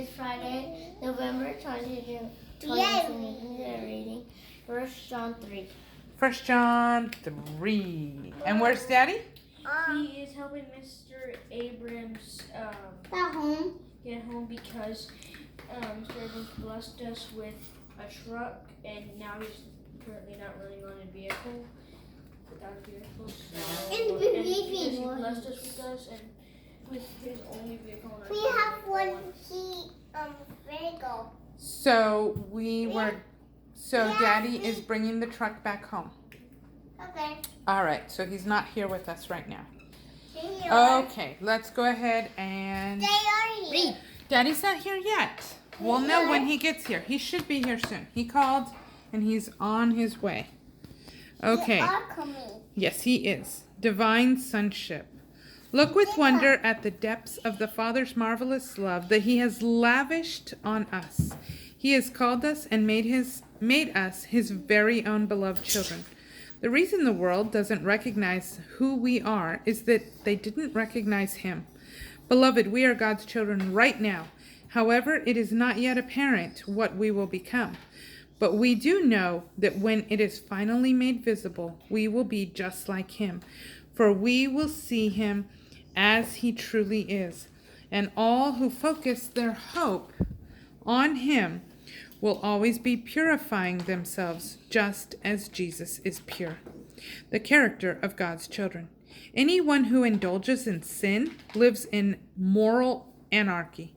is Friday, November 22, 2020. Reading 1 John 3. 1 John 3. And where's Daddy? He is helping Mr. Abrams get home because Mr. Abrams blessed us with a truck, and now he's currently not running on a vehicle. Without a vehicle. So, and he blessed us with and with his only vehicle. We have one vehicle. So Daddy is bringing the truck back home. Okay. All right, so he's not here with us right now. They are. Okay, let's go ahead and... They are here. Daddy's not here yet. We'll know when he gets here. He should be here soon. He called and he's on his way. Okay. They are coming. Yes, he is. Divine sonship. Look with wonder at the depths of the Father's marvelous love that he has lavished on us. He has called us and made us his very own beloved children. The reason the world doesn't recognize who we are is that they didn't recognize him. Beloved, we are God's children right now. However, it is not yet apparent what we will become. But we do know that when it is finally made visible, we will be just like him. For we will see him as he truly is. And all who focus their hope on him will always be purifying themselves just as Jesus is pure. The character of God's children. Anyone who indulges in sin lives in moral anarchy.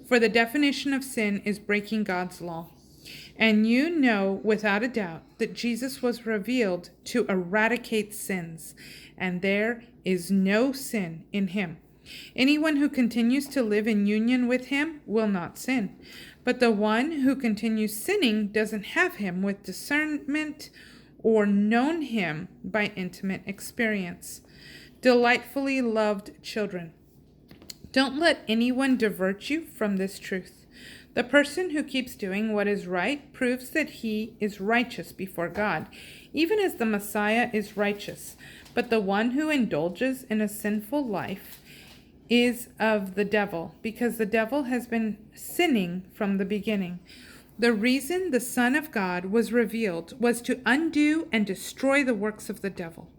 For the definition of sin is breaking God's law. And you know without a doubt that Jesus was revealed to eradicate sins, and there is no sin in him. Anyone who continues to live in union with him will not sin. But the one who continues sinning doesn't have him with discernment or known him by intimate experience. Delightfully loved children, don't let anyone divert you from this truth. The person who keeps doing what is right proves that he is righteous before God, even as the Messiah is righteous. But the one who indulges in a sinful life is of the devil, because the devil has been sinning from the beginning. The reason the Son of God was revealed was to undo and destroy the works of the devil.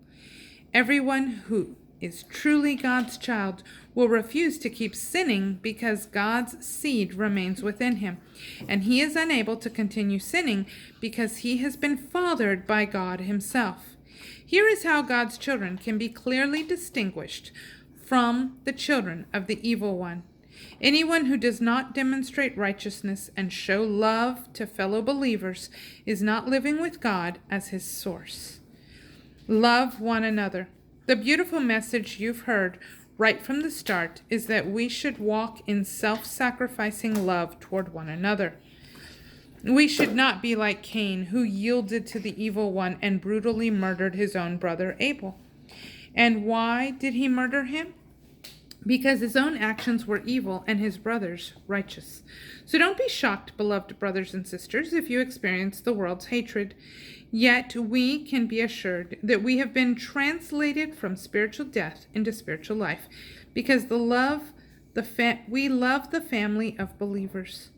Everyone who is truly God's child will refuse to keep sinning because God's seed remains within him, and he is unable to continue sinning because he has been fathered by God himself. Here is how God's children can be clearly distinguished from the children of the evil one. Anyone who does not demonstrate righteousness and show love to fellow believers is not living with God as his source. Love one another. The beautiful message you've heard right from the start is that we should walk in self-sacrificing love toward one another. We should not be like Cain, who yielded to the evil one and brutally murdered his own brother Abel. And why did he murder him? Because his own actions were evil and his brother's righteous. So don't be shocked, beloved brothers and sisters, if you experience the world's hatred. Yet we can be assured that we have been translated from spiritual death into spiritual life, because we love the family of believers.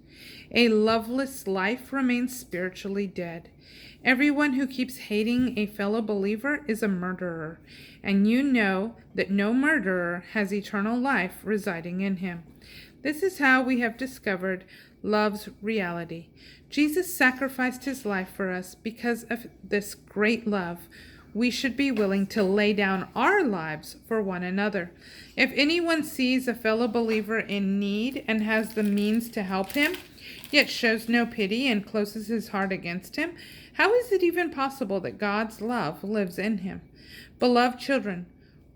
A loveless life remains spiritually dead. Everyone who keeps hating a fellow believer is a murderer, and you know that no murderer has eternal life residing in him. This is how we have discovered love's reality. Jesus sacrificed his life for us. Because of this great love, we should be willing to lay down our lives for one another. If anyone sees a fellow believer in need and has the means to help him, yet shows no pity and closes his heart against him, how is it even possible that God's love lives in him? Beloved children,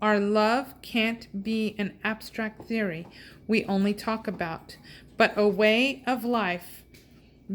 our love can't be an abstract theory we only talk about, but a way of life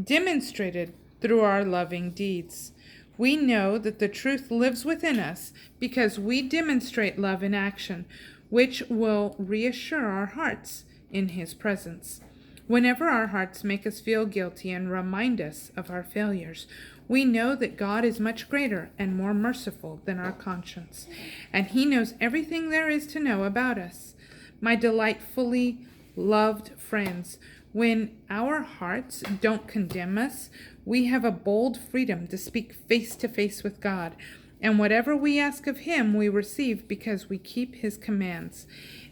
demonstrated through our loving deeds. We know that the truth lives within us because we demonstrate love in action, which will reassure our hearts in his presence. Whenever our hearts make us feel guilty and remind us of our failures, we know that God is much greater and more merciful than our conscience, and he knows everything there is to know about us. My delightfully loved friends, When our hearts don't condemn us, we have a bold freedom to speak face to face with God. And whatever we ask of him, we receive because we keep his commands.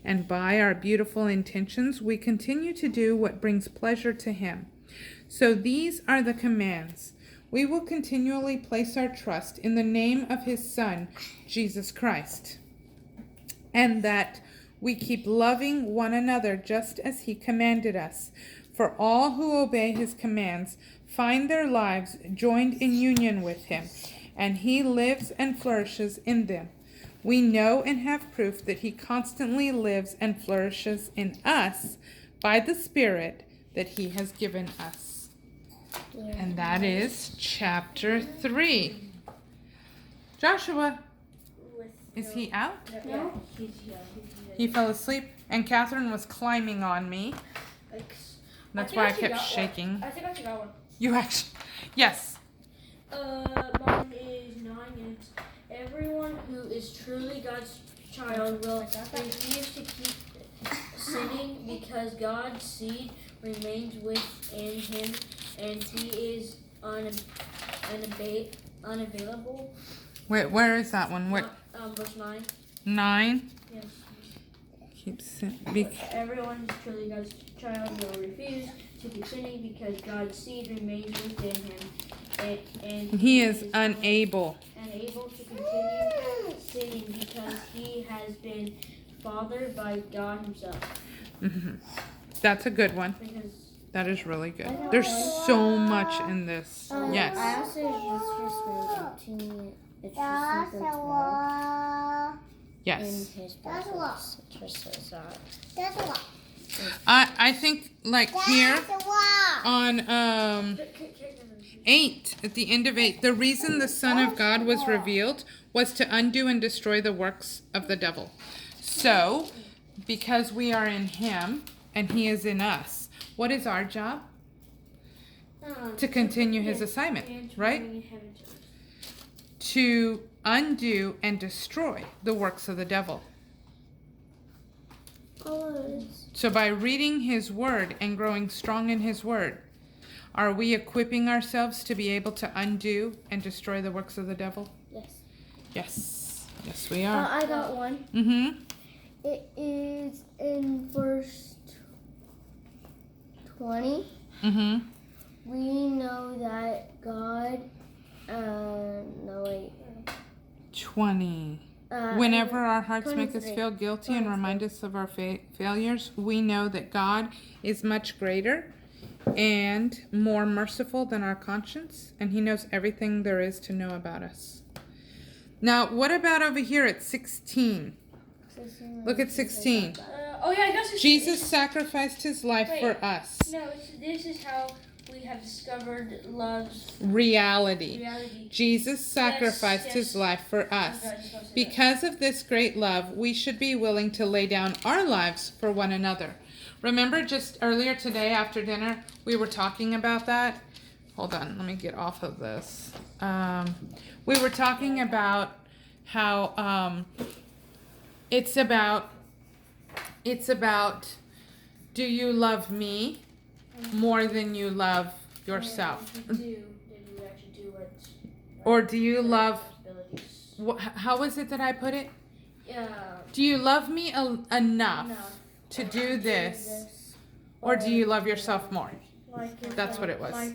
And by our beautiful intentions, we continue to do what brings pleasure to him. So these are the commands. We will continually place our trust in the name of his Son, Jesus Christ. And that we keep loving one another just as he commanded us. For all who obey his commands find their lives joined in union with him, and he lives and flourishes in them. We know and have proof that he constantly lives and flourishes in us by the Spirit that he has given us. And that is chapter 3. Joshua, is he out? No. He fell asleep, and Catherine was climbing on me. That's why I kept shaking. I think I got one. You actually, yes. Mine is 9, and it's everyone who is truly God's child will refuse to keep sinning because God's seed remains within him, and he is unavailable. Wait, where is that one? What? Verse 9. 9. Yes. Keep sin. Everyone who's truly God's child will refuse to keep sinning because God's seed remains within him, and He is unable. Unable to continue sinning because he has been fathered by God himself. Mm-hmm. That's a good one. Because That is really good. There's so much in this. Yes. I also just read it's just in 12 Yes. in his Bible. It just says that. That's a lot. I think like here on 8, at the end of 8, the reason the Son of God was revealed was to undo and destroy the works of the devil. So, because we are in him and he is in us, what is our job? To continue his assignment, right? To undo and destroy the works of the devil. So by reading his word and growing strong in his word, are we equipping ourselves to be able to undo and destroy the works of the devil? Yes. Yes. Yes, we are. I got one. Mm-hmm. It is in verse 20. Mm-hmm. We know that God, 20. Whenever our hearts make us 23. feel guilty and remind us of our failures, we know that God is much greater and more merciful than our conscience, and he knows everything there is to know about us. Now, what about over here at 16? Look at 16. I got 16. Jesus sacrificed his life for us. No, this is how we have discovered love's Reality. reality. Jesus sacrificed his life for us. Because of this great love, we should be willing to lay down our lives for one another. Remember just earlier today after dinner, we were talking about that? Hold on, let me get off of this. We were talking about how it's about, do you love me more than you love yourself? If you do, then you actually do what's Or do you love, responsibilities. how is it that I put it? Yeah. Do you love me enough No. to do this, or do you love yourself more? That's what it was. What is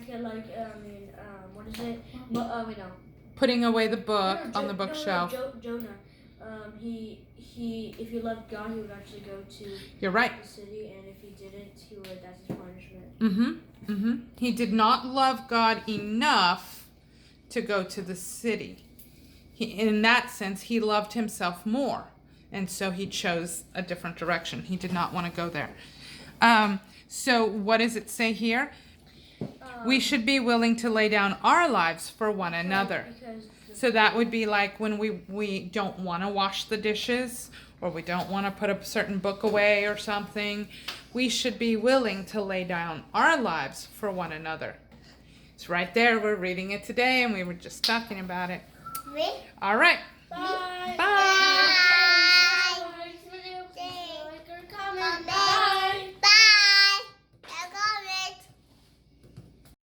it? Wait, no. Putting away the book No, on the bookshelf. Jonah. If he loved God, he would actually go to You're right. the city, and if he didn't, that's his punishment. Mm-hmm. Mm-hmm. He did not love God enough to go to the city. In that sense, he loved himself more, and so he chose a different direction. He did not want to go there. So what does it say here? We should be willing to lay down our lives for one another. So that would be like when we don't want to wash the dishes, or we don't want to put a certain book away or something. We should be willing to lay down our lives for one another. It's right there. We're reading it today, and we were just talking about it. All right. Bye. Bye.